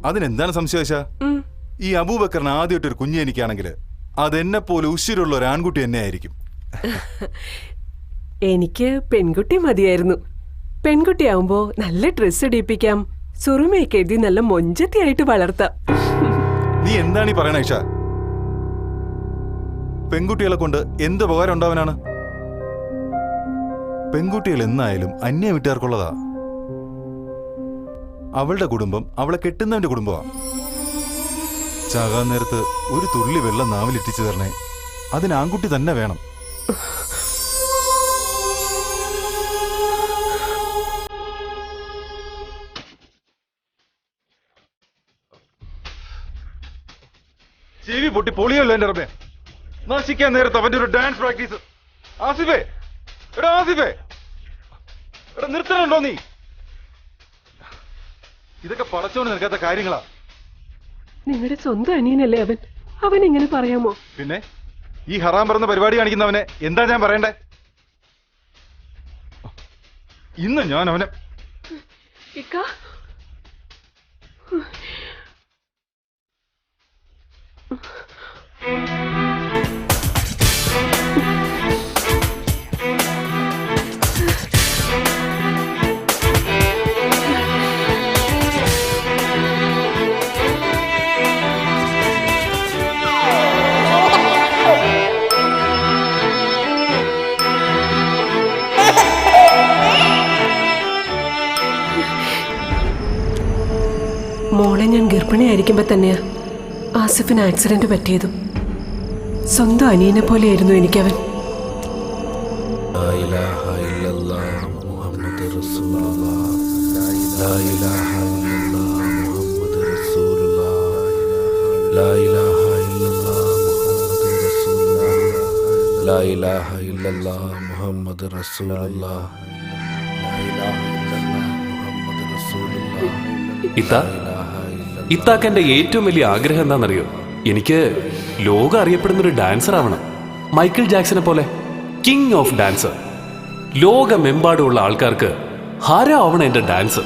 അതിനെന്താണ് സംശയം? ഈ അബൂബക്കറിന് ആദ്യമായിട്ട് ഒരു കുഞ്ഞ് എനിക്കാണെങ്കിൽ അതെന്നെ പോലെ ഉശിരുള്ള ഒരു ആൺകുട്ടി തന്നെ ആയിരിക്കും. എനിക്ക് പെൺകുട്ടി മതിയായിരുന്നു. പെൺകുട്ടിയാവുമ്പോ നല്ല ഡ്രസ് ഇടിപ്പിക്കാം, സുറുമയൊക്കെ എഴുതി നല്ല മൊഞ്ചത്തിയായിട്ട് വളർത്താം. നീ എന്താണ് ഈ പറയണ ഇഷ? പെൺകുട്ടികളെ കൊണ്ട് എന്ത് ഉപകാരം ഉണ്ടാവാനാണ്? പെൺകുട്ടികൾ എന്നായാലും അന്യ വീട്ടുകാർക്കുള്ളതാ. അവളുടെ കുടുംബം അവളെ കെട്ടുന്നവന്റെ കുടുംബമാ. ചാകാൻ നേരത്ത് ഒരു തുള്ളി വെള്ളം നാവിലിറ്റിച്ചു തരണേ, അതിന് ആൺകുട്ടി തന്നെ വേണം. ചെവി പൊട്ടി പൊളിയല്ലോ എന്റെ റബ്ബേ. നശിക്കാൻ നേരത്ത് അവന്റെ ഒരു ഡാൻസ് പ്രാക്ടീസ്. ആസിഫേ, എടാ ആസിഫേ, എടാ നിർത്തണുണ്ടോ നീ? ഇതൊക്കെ പടച്ചോണ്ട് നിൽക്കാത്ത കാര്യങ്ങളാ. നിങ്ങളുടെ സ്വന്തം അനിയനല്ലേ അവൻ, അവൻ എങ്ങനെ പറയാമോ? പിന്നെ ഈ ഹറാം പറഞ്ഞ പരിപാടി കാണിക്കുന്നവനെ എന്താ ഞാൻ പറയണ്ടേ? ഇന്ന് ഞാൻ അവനെ മോളെ ഞാൻ ഗർഭിണിയായിരിക്കുമ്പോ തന്നെയാ ആസിഫിന് ആക്സിഡന്റ് പറ്റിയതും. സ്വന്തം അനിയനെ പോലെയായിരുന്നു എനിക്കവൻ. ഇത്താക്കെന്റെ ഏറ്റവും വലിയ ആഗ്രഹം എന്താണെന്നറിയോ? എനിക്ക് ലോകം അറിയപ്പെടുന്നൊരു ഡാൻസർ ആവണം, മൈക്കിൾ ജാക്സനെ പോലെ, കിങ് ഓഫ് ഡാൻസർ. ലോകമെമ്പാടുമുള്ള ആൾക്കാർക്ക് ഹരമാവണം എന്റെ ഡാൻസ്.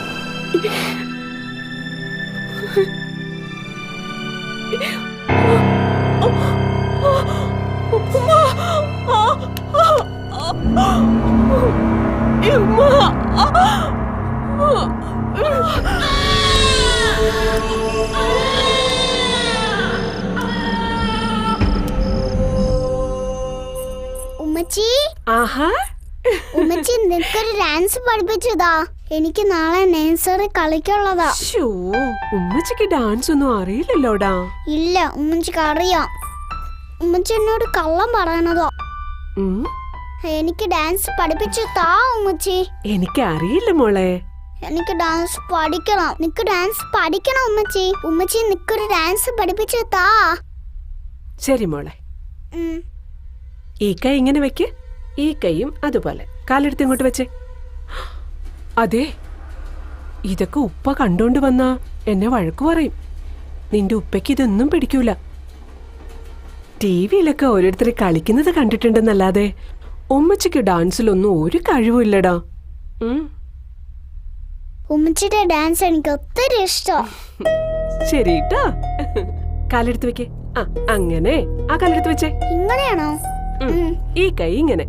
ഉമ്മച്ചി നിനക്കൊരു ഡാൻസ് പഠിപ്പിച്ചതാ. എനിക്ക് നാളെ നേഴ്സറി കളിക്കുള്ളതാ. ഉമ്മച്ചിക്ക് ഡാൻസ് ഒന്നും അറിയില്ലല്ലോടാ. ഇല്ല, ഉമ്മച്ചിക്ക് അറിയാം. ഉമ്മച്ചി എന്നോട് കള്ളം പറയണതോ. എനിക്ക് ഡാൻസ് പഠിപ്പിച്ചു താ ഉമ്മച്ചി. എനിക്ക് അറിയില്ല മോളെ. എനിക്ക് ഡാൻസ് പഠിക്കണം. നിക്ക് ഡാൻസ് പഠിക്കണം ഉമ്മച്ചി. ഉമ്മച്ചി നിക്കൊരു ഡാൻസ് പഠിപ്പിച്ചു താ. ശരി മോളെ. ഈ കൈ ഇങ്ങനെ വെക്ക്, ഈ കൈയും അതുപോലെ. കാലെടുത്ത് ഇങ്ങോട്ട് വെച്ചേ. അതെ, ഇതൊക്കെ ഉപ്പ കണ്ടോണ്ട് വന്നാ എന്നെ വഴക്കു പറയും. നിന്റെ ഉപ്പയ്ക്ക് ഇതൊന്നും പിടിക്കൂല. ടിവിയിലൊക്കെ ഓരോരുത്തരെ കളിക്കുന്നത് കണ്ടിട്ടുണ്ടെന്നല്ലാതെ ഉമ്മച്ചിക്ക് ഡാൻസിലൊന്നും ഒരു കഴിവില്ലടാ. ഉമ്മച്ചിയുടെ ഡാൻസ് എനിക്ക് ഒത്തിരി ഇഷ്ടം. ശരിട്ടാ, കാലെടുത്ത് വെക്കേ. അങ്ങനെ ആ കാലെടുത്ത് വെച്ചേ. ഇങ്ങനെയാണോ? ഈ കൈ ഇങ്ങനെ,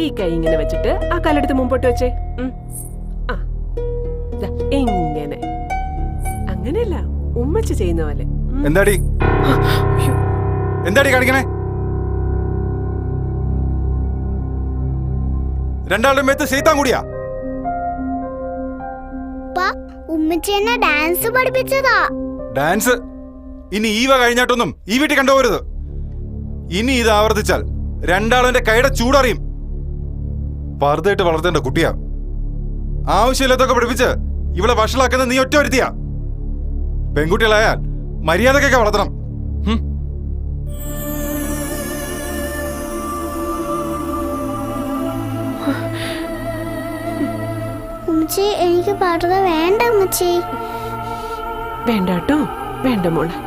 ഈ കൈ ഇങ്ങനെ വെച്ചിട്ട് ആ കാലെടുത്ത് മുമ്പോട്ട് വെച്ചേ. ഇങ്ങനെ. അങ്ങനെയല്ല, ഉമ്മച്ചി ചെയ്യുന്ന പോലെ. എന്താടി എന്താടി കാണിക്കണേ? രണ്ടാളുടെ മേത്ത് ചെയ്താൻ കൂടിയാ? ഉമ്മച്ചി എന്നെ ഡാൻസ് പഠിപ്പിച്ചതാ. ഡാൻസ് ഇനി ഈവ കഴിഞ്ഞാട്ടൊന്നും ഈ വീട്ടിൽ കണ്ടുപോകരുത്. ഇനി ഇത് ആവർത്തിച്ചാൽ രണ്ടാളും എന്റെ കൈയുടെ ചൂടറിയും. പറുതായിട്ട് വളർത്തേണ്ട കുട്ടിയാ. ആവശ്യമില്ലാത്തൊക്കെ പഠിപ്പിച്ച് ഇവളെ വഷളാക്കുന്ന നീ ഒറ്റ വരുത്തിയാ. പെൺകുട്ടികളായാൽ മര്യാദക്കൊക്കെ വളർത്തണം. ഉമ്മച്ചി എനിക്ക് പാടുക വേണ്ട ഉമ്മച്ചി. വേണ്ട കേട്ടോ, വേണ്ട മോളെ.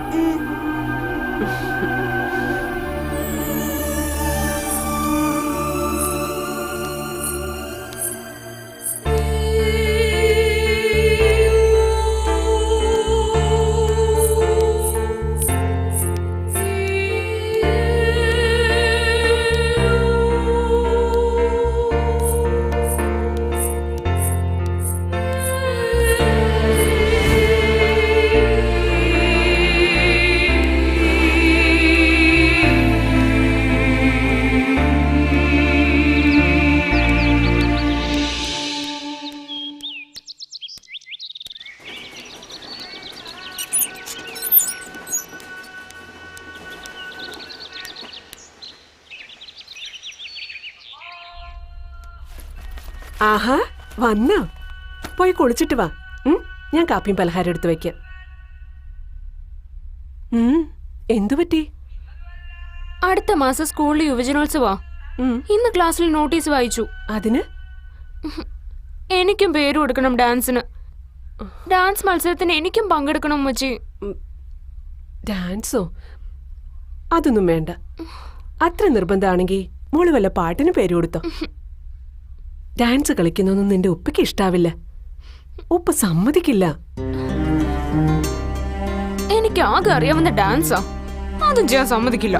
ആഹാ വന്നോ? പോയി കുളിച്ചിട്ട് വാ. ഞാൻ കാപ്പിയും പലഹാരം എടുത്ത് വെക്കാം. എന്തു പറ്റി? അടുത്ത മാസം സ്കൂളിൽ യുവജനോത്സവാ. ഇന്ന് ക്ലാസ്സിൽ നോട്ടീസ് വായിച്ചു. അതിന് എനിക്കും പേര് കൊടുക്കണം ഡാൻസിന്. ഡാൻസ് മത്സരത്തിന് എനിക്കും പങ്കെടുക്കണം ഉമ്മച്ചി. ഡാൻസോ? അതൊന്നും വേണ്ട. അത്ര നിർബന്ധമാണെങ്കിൽ മോള് വല്ല പാട്ടിന് പേര് കൊടുത്തോ. ഡാൻസ് കളിക്കുന്നൊന്നും നിന്റെ ഉപ്പയ്ക്ക് ഇഷ്ടാവില്ല. ഉപ്പ സമ്മതിക്കില്ല. എനിക്ക് ആകെ അറിയാവുന്ന ഡാൻസാ, അതും ചെയ്യാൻ സമ്മതിക്കില്ല.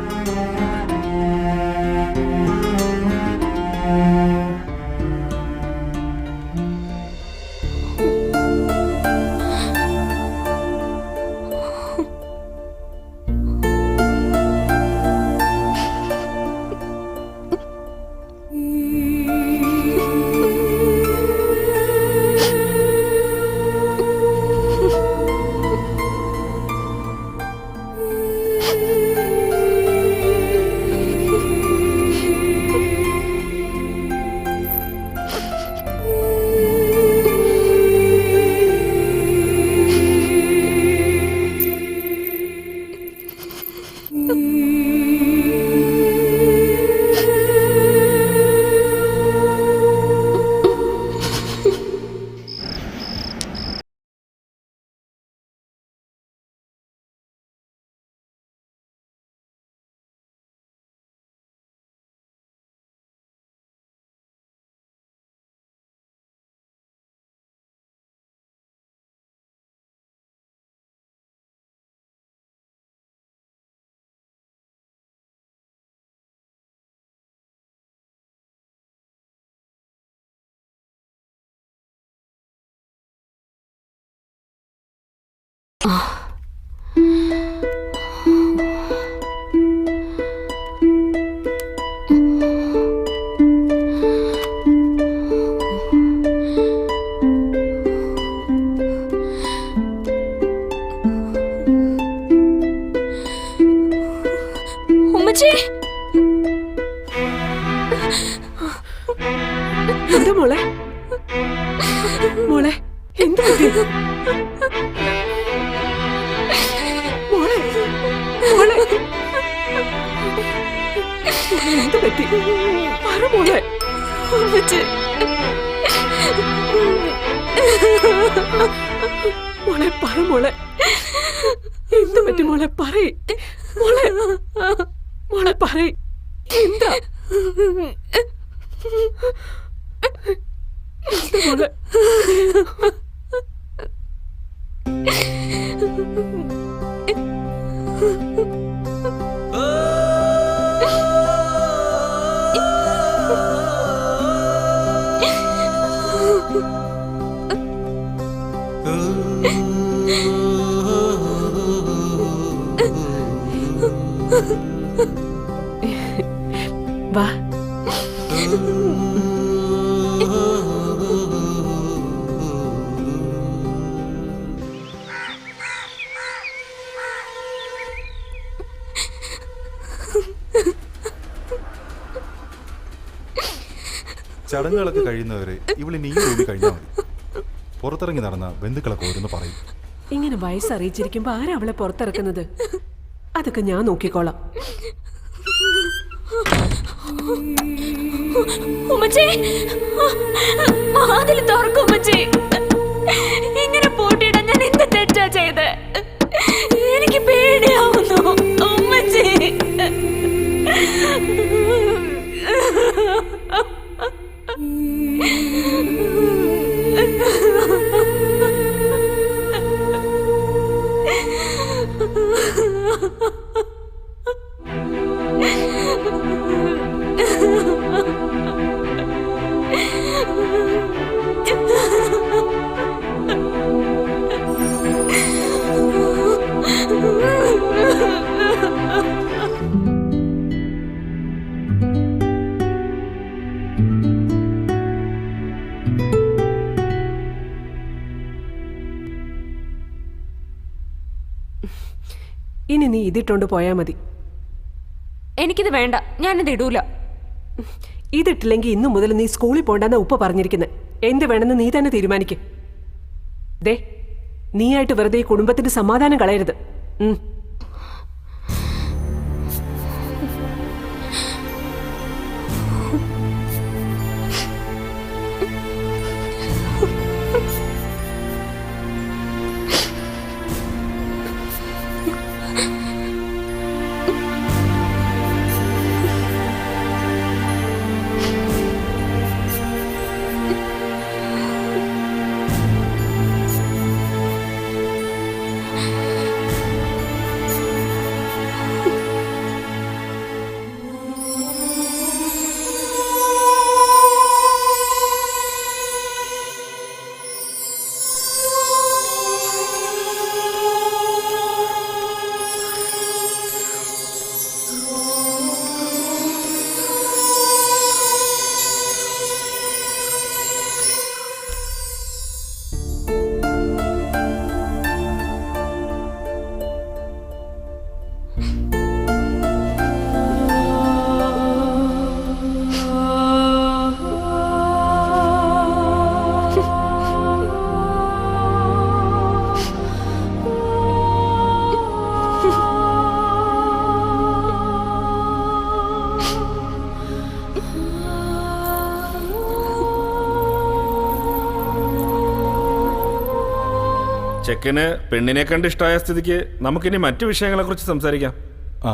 എന്താ മോളെ? മോളെ എന്ത് പറ്റി? മോളെ മോളെ എന്ത് പറ്റി? പറ മോളെ. മോളെ പറ മോളെ. എന്ത് പറ്റി മോളെ? പറയ് മോളെ. മോളെ പറയ്. എന്താ മോളെ? വാ. ചടങ്ങുകളൊക്കെ കഴിയുന്നവരെ ഇവളിനി ഈ ജോലി കഴിഞ്ഞാൽ മതി. പുറത്തിറങ്ങി നടന്ന ബന്ധുക്കളൊക്കെ ഓരോന്ന് പറയും. ഇങ്ങനെ വയസ്സറിയിച്ചിരിക്കുമ്പോ ആരാ അവളെ പുറത്തിറക്കുന്നത്? അതൊക്കെ ഞാൻ നോക്കിക്കോളാം. ഉമ്മച്ചി, വാതിൽ തുറക്കും ഉമ്മച്ചി. ഇങ്ങനെ പൂട്ടിയിടാൻ ഞാൻ എന്ത് തെറ്റാ ചെയ്ത്? എനിക്ക് പേടിയാവുന്നു ഉമ്മച്ചി. ഇനി നീ ഇതിട്ടോണ്ട് പോയാ മതി. എനിക്കിത് വേണ്ട, ഞാനിത് ഇടൂല. ഇതിട്ടില്ലെങ്കിൽ ഇന്നു മുതൽ നീ സ്കൂളിൽ പോണ്ടെന്ന ഉപ്പ പറഞ്ഞിരിക്കുന്നത്. എന്ത് വേണമെന്ന് നീ തന്നെ തീരുമാനിക്ക്. ദേ, നീയായിട്ട് വെറുതെ ഈ കുടുംബത്തിന്റെ സമാധാനം കളയരുത്. ചെക്കന് പെണ്ണിനെ കണ്ട് ഇഷ്ടമായ സ്ഥിതിക്ക് നമുക്കിനി മറ്റു വിഷയങ്ങളെ കുറിച്ച് സംസാരിക്കാം. ആ,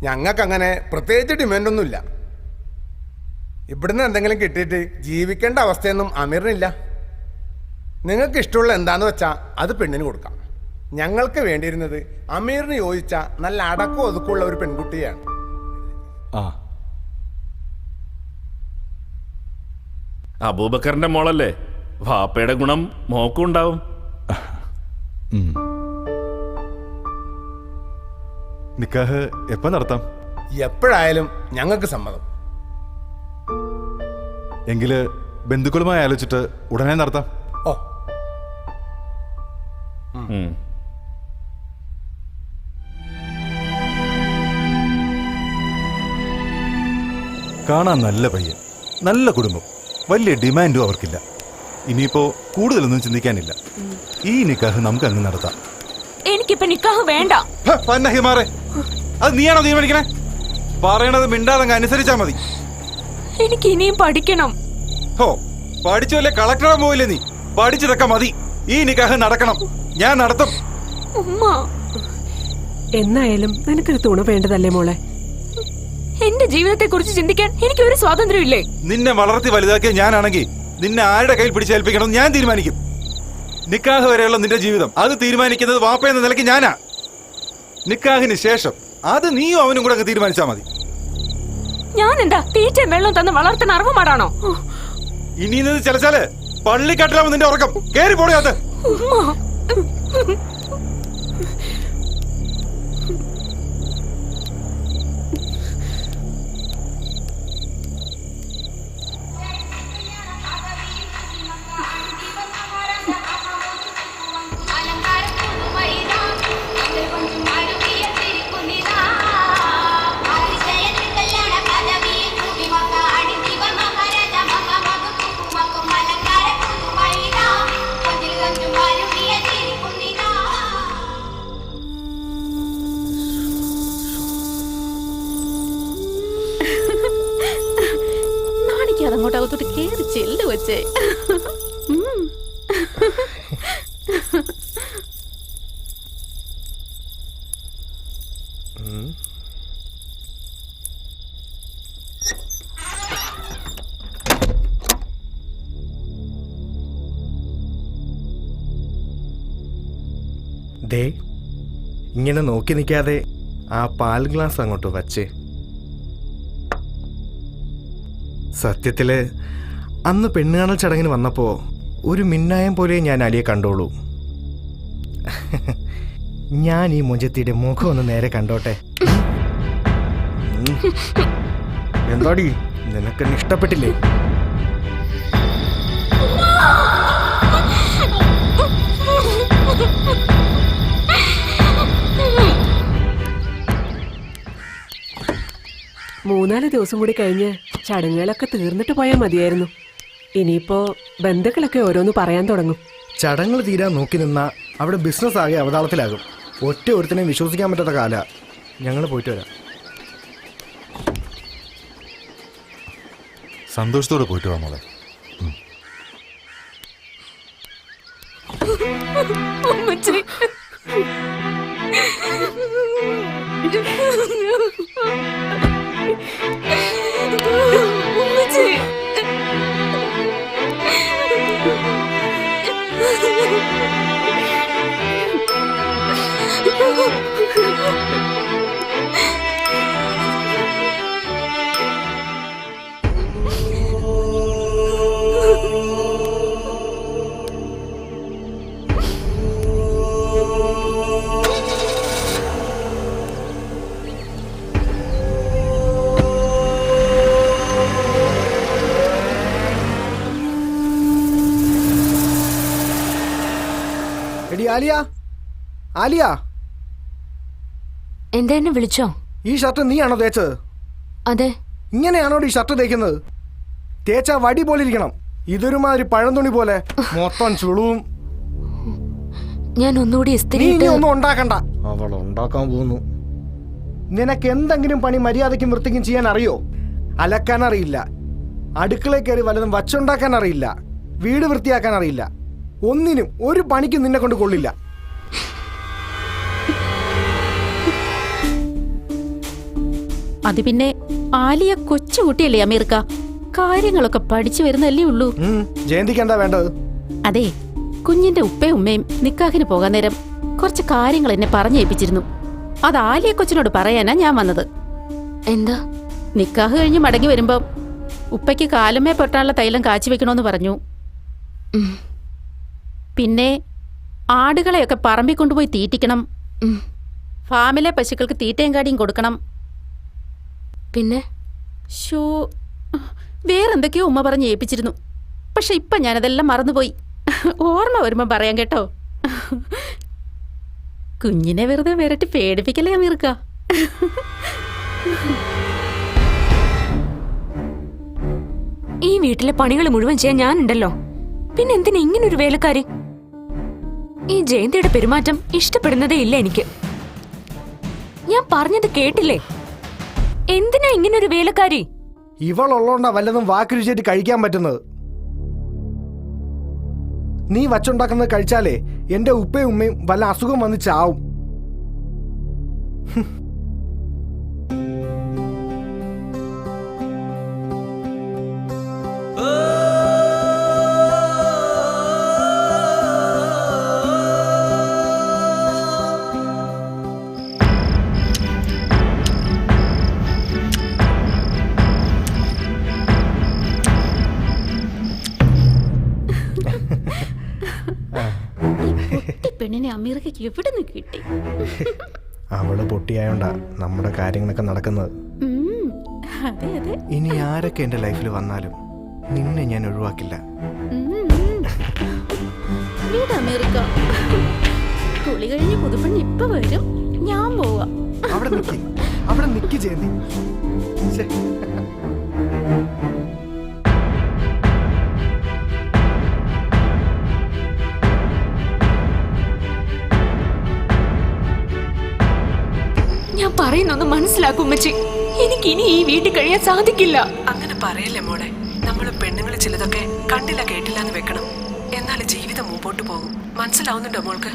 ഞങ്ങൾക്കങ്ങനെ പ്രത്യേകിച്ച് ഡിമാൻഡൊന്നുമില്ല. ഇവിടുന്ന് എന്തെങ്കിലും കിട്ടിയിട്ട് ജീവിക്കേണ്ട അവസ്ഥയൊന്നും അമീറിനില്ല. നിങ്ങൾക്ക് ഇഷ്ടമുള്ള എന്താന്ന് വെച്ചാൽ അത് പെണ്ണിന് കൊടുക്കാം. ഞങ്ങൾക്ക് വേണ്ടിയിരുന്നത് അമീറിന് യോജിച്ച നല്ല അടക്കം ഒതുക്കമുള്ള ഒരു പെൺകുട്ടിയാണ്. ആ, അബൂബക്കറിന്റെ മോളല്ലേ, വാപ്പയുടെ ഗുണം മോക്കും ഉണ്ടാവും. നിക്കാഹ് എപ്പോ നടത്താം? എപ്പോഴായാലും ഞങ്ങൾക്ക് സമ്മതം. എങ്കില് ബന്ധുക്കളുമായി ആലോചിച്ചിട്ട് ഉടനെ നടത്താം. ഓ, കാണാൻ നല്ല പയ്യൻ, നല്ല കുടുംബം, വലിയ ഡിമാൻഡും അവർക്കില്ല. ഇനിയിപ്പോ കൂടുതലൊന്നും ചിന്തിക്കാനില്ല. ഈ നിക്കാഹ് നമുക്ക് അങ്ങ് നടത്താം. എനിക്കിപ്പോ നിക്കാഹ് വേണ്ട. ഹിമാറെ, അത് നീയാണോ തീരുമാനിക്കണേ? പറയണത് മിണ്ടാതങ്ങ് അനുസരിച്ചാ മതി. എനിക്ക് ഇനിയും പഠിക്കണം. ഹോ, പഠിച്ചു വല്ലേ കളക്ടറാൻ പോയില്ലേ നീ? പഠിച്ചതൊക്കെ മതി. ഈ നിക്കാഹ് നടക്കണം, ഞാൻ നടത്തും. ഉമ്മ, എന്നായാലും നിനക്കൊരു തുണ വേണ്ടതല്ലേ മോളെ? എന്റെ ജീവിതത്തെ കുറിച്ച് ചിന്തിക്കാൻ എനിക്ക് ഒരു സ്വാതന്ത്ര്യം ഇല്ലേ? നിന്നെ വളർത്തി വലുതാക്കിയ ഞാനാണെങ്കിൽ നിന്നെ ആരുടെ കയ്യിൽ പിടിച്ചേൽപ്പിക്കണം ഞാൻ തീരുമാനിക്കും. നിക്കാഹ് വരെയുള്ള നിന്റെ ജീവിതം അത് തീരുമാനിക്കുന്നത് വാപ്പ എന്ന നിലയ്ക്ക് ഞാനാ. നിക്കാഹിന് ശേഷം അത് നീയും അവനും കൂടെ അങ്ങ് തീരുമാനിച്ചാ മതി. ഞാൻ എന്താ തീറ്റയും വെള്ളം തന്ന് വളർത്തുന്ന അറിവുമാടാണോ? ഇനി ഇത് ചിലച്ചാല് പള്ളിക്കാട്ടിലാവും നിന്റെ ഉറക്കം. കേറി പോടിയാത്ത്. അതങ്ങോട്ട് അകത്തോട്ട് കേറി ചെല്ലു വെച്ചേ. ദേ, ഇങ്ങനെ നോക്കി നിൽക്കാതെ ആ പാൽ ഗ്ലാസ് അങ്ങോട്ട് വച്ചേ. സത്യത്തില് അന്ന് പെണ്ണുകാണൽ ചടങ്ങിന് വന്നപ്പോ ഒരു മിന്നായം പോലെ ഞാൻ അലിയെ കണ്ടോളൂ. ഞാൻ ഈ മുജത്തിയുടെ മുഖം ഒന്ന് നേരെ കണ്ടോട്ടെ. എന്താടി, നിനക്കെന്നെ ഇഷ്ടപ്പെട്ടില്ലേ? 3-4 ദിവസം കൂടി കഴിഞ്ഞ് ചടങ്ങുകളൊക്കെ തീർന്നിട്ട് പോയാൽ മതിയായിരുന്നു. ഇനിയിപ്പോ ബന്ധുക്കളൊക്കെ ഓരോന്ന് പറയാൻ തുടങ്ങും. ചടങ്ങുകൾ തീരാൻ നോക്കി നിന്നാ അവിടെ ബിസിനസ് ആകെ അവതാളത്തിലാകും. ഒറ്റ ഒരുത്തിനെയും വിശ്വസിക്കാൻ പറ്റാത്ത കാല. ഞങ്ങൾ പോയിട്ട് വരാം. സന്തോഷത്തോടെ പോയിട്ട് വാ മോളെ. ഉമ്മച്ചി ഉമ്മച്ചി എടി ആലിയ, ആലിയ, എന്താ എന്നെ വിളിച്ചോ? ഈ ഷർട്ട് നീയാണോ തേച്ചത്? അതെ. ഇങ്ങനെയാണോ ഈ ഷർട്ട് തേക്കുന്നത്? തേച്ചാ വടി പോലെ ഇരിക്കണം. ഇതൊരുമാതിരി പഴംതുണി പോലെ മൊത്തം ചുളുവും. ഞാൻ ഒന്നുകൂടി നീ ഇനി ഒന്നും ഉണ്ടാക്കണ്ട. അവൾ ഉണ്ടാക്കാൻ പോകുന്നു. നിനക്ക് എന്തെങ്കിലും പണി മര്യാദയ്ക്കും വൃത്തിക്കും ചെയ്യാൻ അറിയോ? അലക്കാൻ അറിയില്ല, അടുക്കളയിൽ കയറി വല്ലതും വച്ചുണ്ടാക്കാൻ അറിയില്ല, വീട് വൃത്തിയാക്കാൻ അറിയില്ല. ഒന്നിനും ഒരു പണിക്കും നിന്നെ കൊണ്ട് കൊള്ളില്ല. അത് പിന്നെ ആലിയ കൊച്ചുകുട്ടിയല്ലേ അമീർക്ക, കാര്യങ്ങളൊക്കെ പഠിച്ചു വരുന്നല്ലേ ഉള്ളൂ. ജയന്തിക്ക് എന്താ വേണ്ടത്? അതെ, കുഞ്ഞിന്റെ ഉപ്പയും ഉമ്മയും നിക്കാഹിന് പോകാൻ നേരം കുറച്ച് കാര്യങ്ങൾ എന്നെ പറഞ്ഞേൽപ്പിച്ചിരുന്നു. അത് ആലിയ കൊച്ചിനോട് പറയാനാ ഞാൻ വന്നത്. എന്താ? നിക്കാഹ് കഴിഞ്ഞ് മടങ്ങി വരുമ്പോ ഉപ്പയ്ക്ക് കാലുമേ പൊട്ടാനുള്ള തൈലം കാച്ചി വെക്കണോന്ന് പറഞ്ഞു. പിന്നെ ആടുകളെയൊക്കെ പറമ്പിൽ കൊണ്ടുപോയി തീറ്റിക്കണം, ഫാമിലെ പശുക്കൾക്ക് തീറ്റയും കാടിയും കൊടുക്കണം. പിന്നെ വേറെന്തൊക്കെയോ ഉമ്മ പറഞ്ഞ് ഏൽപ്പിച്ചിരുന്നു. പക്ഷെ ഇപ്പൊ ഞാനതെല്ലാം മറന്നുപോയി. ഓർമ്മ വരുമ്പോ പറയാം കേട്ടോ. കുഞ്ഞിനെ വെറുതെ വിരട്ടി പേടിപ്പിക്കലേ അമീർക്ക. ഈ വീട്ടിലെ പണികൾ മുഴുവൻ ചെയ്യാൻ ഞാനുണ്ടല്ലോ. പിന്നെ എന്തിനാ ഇങ്ങനൊരു വേലക്കാരി? ഈ ജയന്തിയുടെ പെരുമാറ്റം ഇഷ്ടപ്പെടുന്നതേ ഇല്ല എനിക്ക്. ഞാൻ പറഞ്ഞത് കേട്ടില്ലേ? എന്തിനാ ഇങ്ങനൊരു വേലക്കാരി? ഇവളുള്ളോണ്ടാ വല്ലതും വാക്ക് രുചിയായിട്ട് കഴിക്കാൻ പറ്റുന്നത്. നീ വച്ചുണ്ടാക്കുന്നത് കഴിച്ചാലേ എന്റെ ഉപ്പയും ഉമ്മയും വല്ല അസുഖം വന്ന് ചാവും. പെണ്ണിനെ അമീർക്കയ്ക്ക് എവിടെ നിന്ന് കിട്ടി? അവള് പൊട്ടിയായോണ്ടാ നമ്മുടെ കാര്യങ്ങളൊക്കെ നടക്കുന്നത്. അതെ അതെ. ഇനി ആരൊക്കെ എന്റെ ലൈഫിൽ വന്നാലും നിന്നെ ഞാൻ ഒഴിവാക്കില്ല. അമേരിക്ക കുളി കഴിഞ്ഞ് പുതുപ്പെണ്ണ് ഇപ്പൊ വരും, ഞാൻ പോവാ. അവിടെ നിക്ക് ജയന്തി. ഞാൻ പറയുന്നൊന്ന് മനസ്സിലാക്കും ഉമ്മച്ചി. എനിക്ക് ഇനി ഈ വീട്ടിൽ കഴിയാൻ സാധിക്കില്ല. അങ്ങനെ പറയല്ലേ മോളെ. നമ്മൾ പെണ്ണുങ്ങൾ ചിലതൊക്കെ കണ്ടില്ല കേട്ടില്ല എന്ന് വെക്കണം. എന്നാൽ ജീവിതം മുമ്പോട്ട് പോകും. മനസ്സിലാവുന്നുണ്ടോ മോൾക്ക്?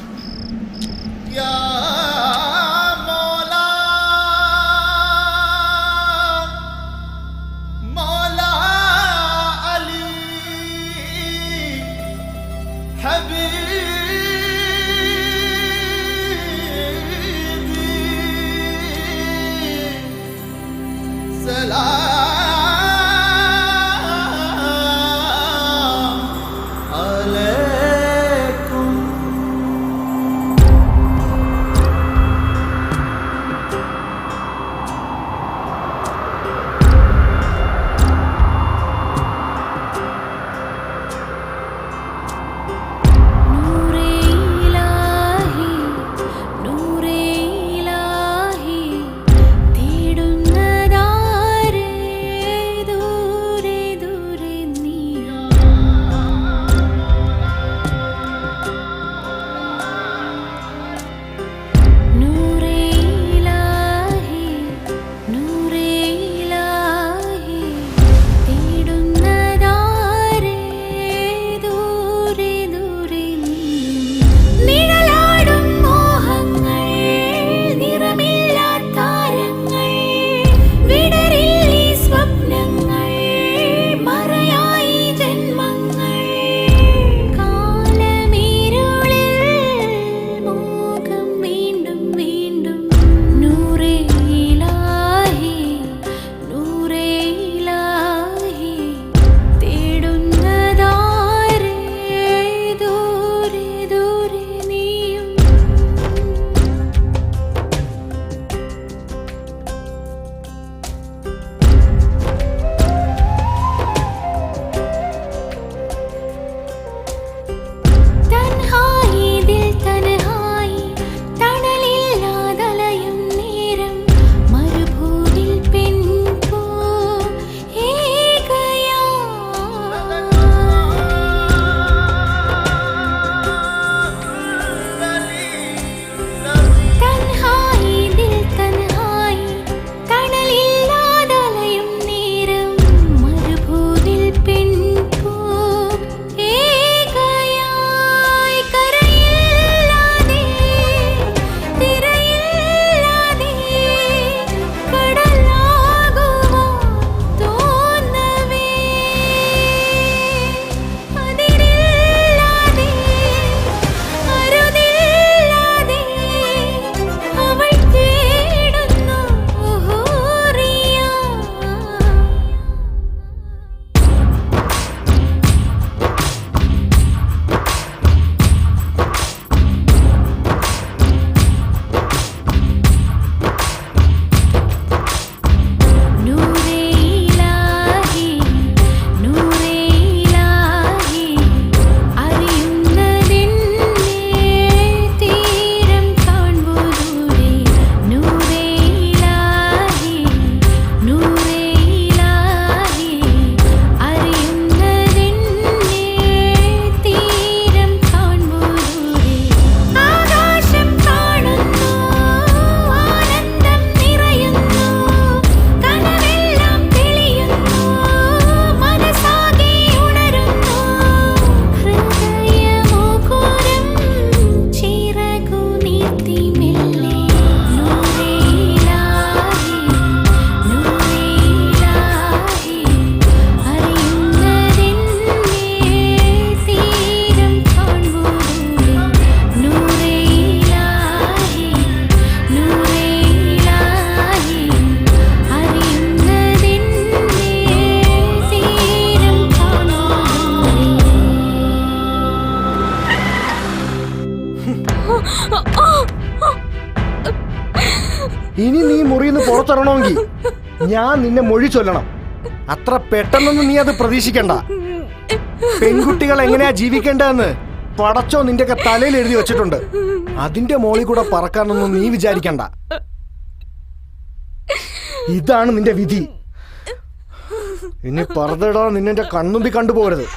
ഇനി നീ മുറിയിന്ന് പുറത്തിറങ്ങണമെങ്കിൽ ഞാൻ നിന്നെ മൊഴി ചൊല്ലണം. അത്ര പെട്ടെന്നൊന്നും നീ അത് പ്രതീക്ഷിക്കണ്ട. പെൺകുട്ടികൾ എങ്ങനെയാ ജീവിക്കേണ്ടതെന്ന് പടച്ചോ നിന്റെയൊക്കെ തലയിൽ എഴുതി വെച്ചിട്ടുണ്ട്. അതിന്റെ മോളിൽ കൂടെ പറക്കാനൊന്നും നീ വിചാരിക്കണ്ട. ഇതാണ് നിന്റെ വിധി. ഇനി പറതിടാ നിന്നെ കൺമുമ്പി കണ്ടുപോകരുത്.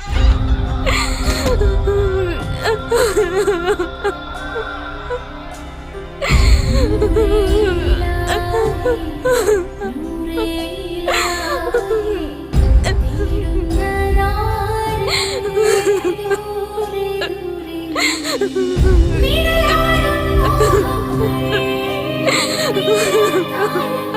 Thank you.